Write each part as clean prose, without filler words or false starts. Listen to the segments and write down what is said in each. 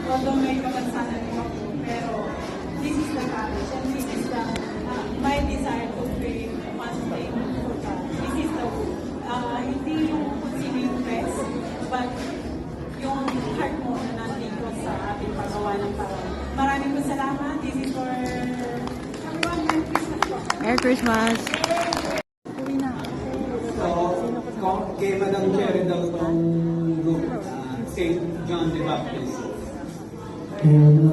Although may kapansanan din ako, pero this is the courage and this is the my desire to create one thing for God. This is the hindi yung kung sino yung best, but yung heart mo na nandito sa ating paggawa ng parang. Maraming po salamat. This is for everyone. Merry Christmas po. Merry Christmas! So, kay Madam Cherry daw itong group, St. John the Baptist. And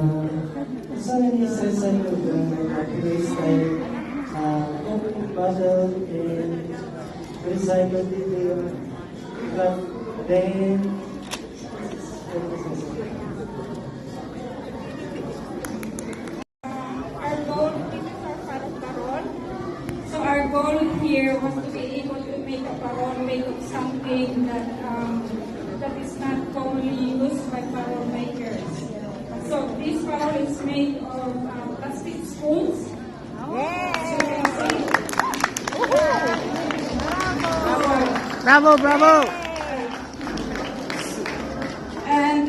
suddenly says I could place like open bottle and recycle the but then Our goal, this is our parol. So our goal here was to be able to make a parol made of something that that is not commonly used by parol makers. So this parol is made of plastic spoons. Bravo, bravo! And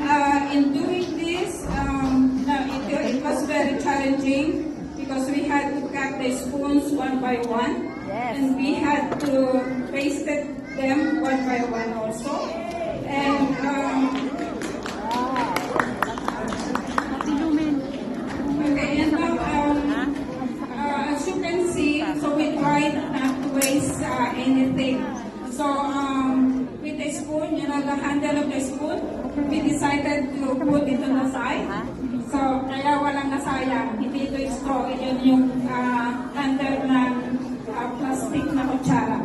in doing this, it was very challenging because we had to cut the spoons one by one. And we had to paste them one by one also. And okay, and as you can see, so we tried not to waste anything. So with the spoon, the handle of the spoon, we decided to put it on the side. So kaya walang nasayang, hindi ito straw, yun yung handle ng plastic na kutsara.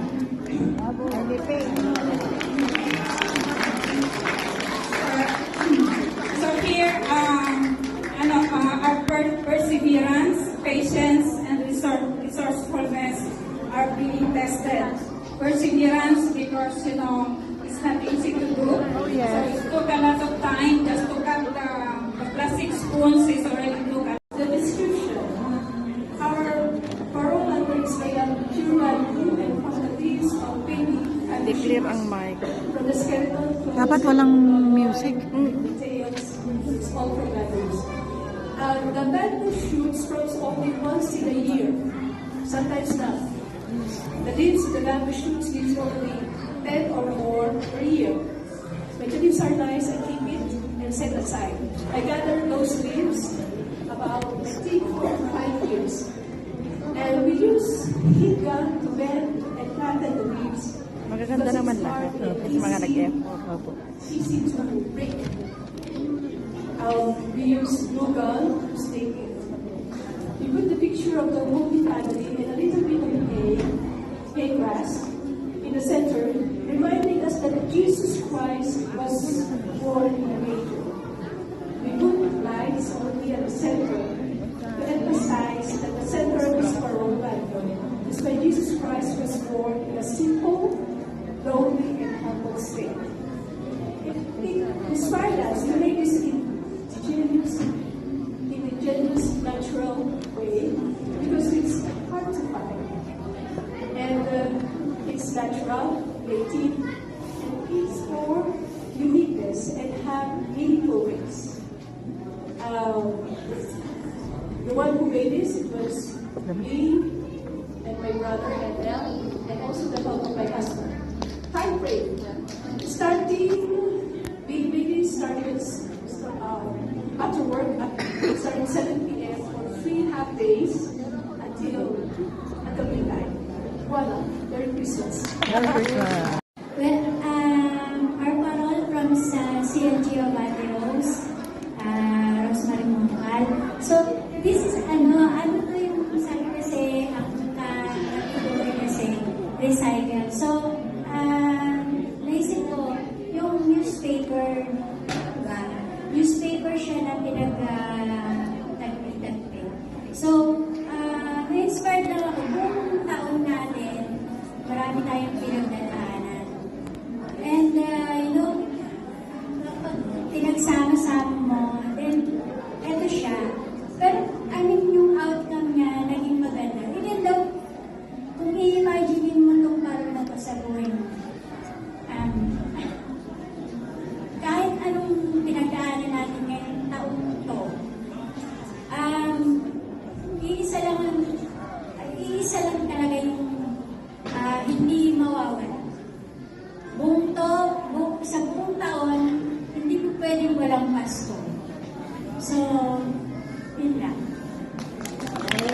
So here, our perseverance, patience, and resourcefulness are being tested. Perseverance because, it's not easy to do. So it took a lot of time just to cut the plastic spoons is already look at. The description. Our parole landings made up pure value and from the leaves of baby and Clear ang mic. from the skeleton to Dapat walang music. details, small letters. The bamboo shoot sprouts only once in a year, sometimes not. The leaves of the bamboo shoots leaves only 10 or more per year. When the leaves are nice, I keep it and set aside. I gather those leaves about 3 to 5 years. And we use heat gun to bend and flatten the leaves. Magaganda because naman it's lahat. hard and Kasi mga nag-F. easy to break. We use glue gun to stick it. We put the picture of the Holy Family and a little bit of hay grass in the center, reminding us that Jesus Christ was born in a manger. We put lights only at the center to emphasize that the center of this parole value is why Jesus Christ was born in a simple, lonely, and humble state. It inspired us to make this ingenious, natural way because it's hard to find. And it's natural, creative, and it's for uniqueness and have meaningful ways. The one who made this, it was me and my brother Edel, and also the help of my husband. Time frame. Started after work, starting 7 p.m. for 3.5 days until midnight. Voila, Merry Christmas. Merry Christmas! Well, our parole from CNGO Rose Rosemary Moncal. So, this is ano to yung sabi kasi, ang natuloy kasi, recycle. So, naisip ko, yung newspaper, diba? pinag-tagpi-tagpi. So, na-inspired lang ako. Buong taon natin, marami tayong pinagdadaanan. And, kapag pinagsama-sama mo, then, eto siya. Pero, yung outcome niya, naging maganda. Even though, kung i-imagine mo itong parang na sa buhay mo, kahit anong pinagdaanan natin ngayong taon to, iisa lang talaga yung hindi mawawala. Sa buong taon, hindi po pwedeng walang Pasko. So, yun lang.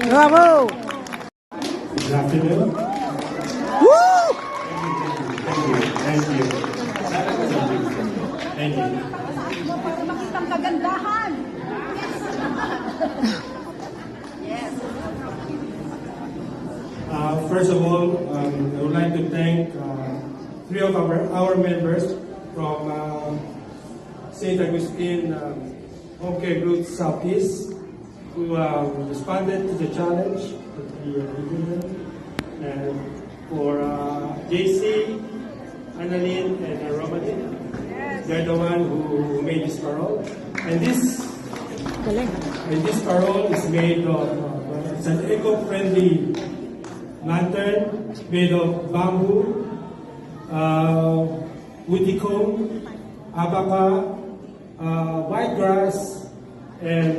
Bravo! Good afternoon. Woo! Thank you. Thank you. First of all, I would like to thank three of our members from St. Augustine Home Care Group Southeast who responded to the challenge that we are giving them. And for JC, Annalyn, and Romanin, they're the one who made this parole. And this parole is made of, it's an eco-friendly lantern made of bamboo, woody comb, abaca, white grass, and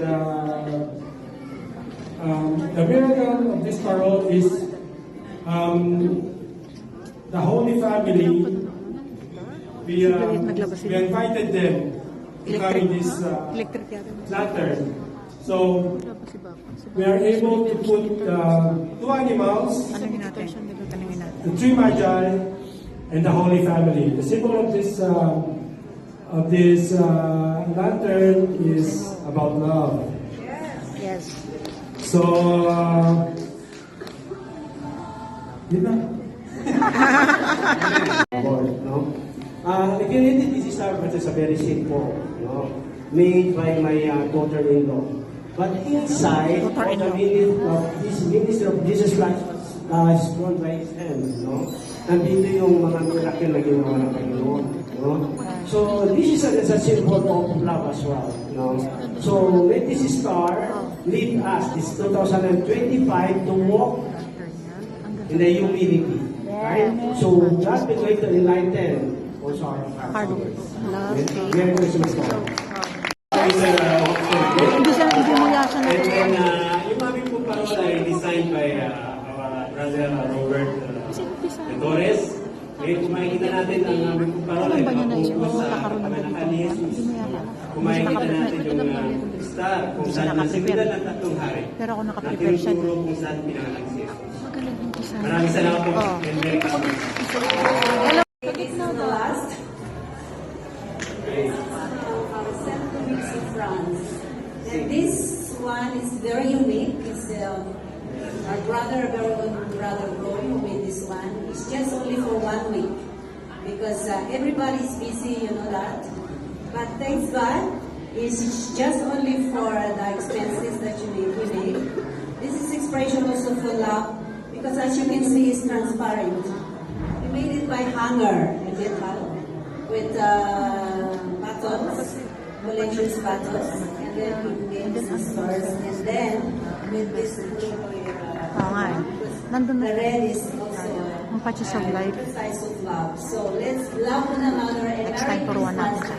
the miracle of this parole is the Holy Family. We invited them to carry this lantern. So we are able to put two animals, the three magi, and the Holy Family. The symbol of this lantern is about love. Yes. So, yun na. No? If you read it, this is just a very simple, made by my daughter-in-law. But inside of the this ministry of Jesus Christ is born by his hand, Nandito yung mga miracle na ginawa ng Panginoon, So this is a symbol of love as well, So let this star lead us this 2025 to walk in the humility, right? So God will going to enlighten also our hearts. Merry Christmas to all. Hindi mo yasan na And then, yung aming po parol ay designed by our brother Robert Torres. Ngayon, kung makikita natin ang aming po parol ay nakapokus sa kamanakan ni Jesus. Kung makikita natin yung star kung saan nasimulan ang tatlong hari. Pero ako nakaprepare siya. Tinuturo kung saan pinanganak si Jesus. Magaling yung isa. Maraming salamat po. And Merry Christmas. This is the last Saint Louis of France. And this one is very unique. It's our brother, very good brother Roy, who made this one. It's just only for 1 week because everybody's busy, you know that. But thanks God, it's just only for the expenses that we made. This is expression also for love because as you can see, it's transparent. We made it by hanger and metal with buttons, collections buttons, and then we made these stars, and then with this Oo nga eh. Nandun the na red is also ang patches of life. the size of love. So let's love one another and Next Merry time, turuan natin Christmas siya.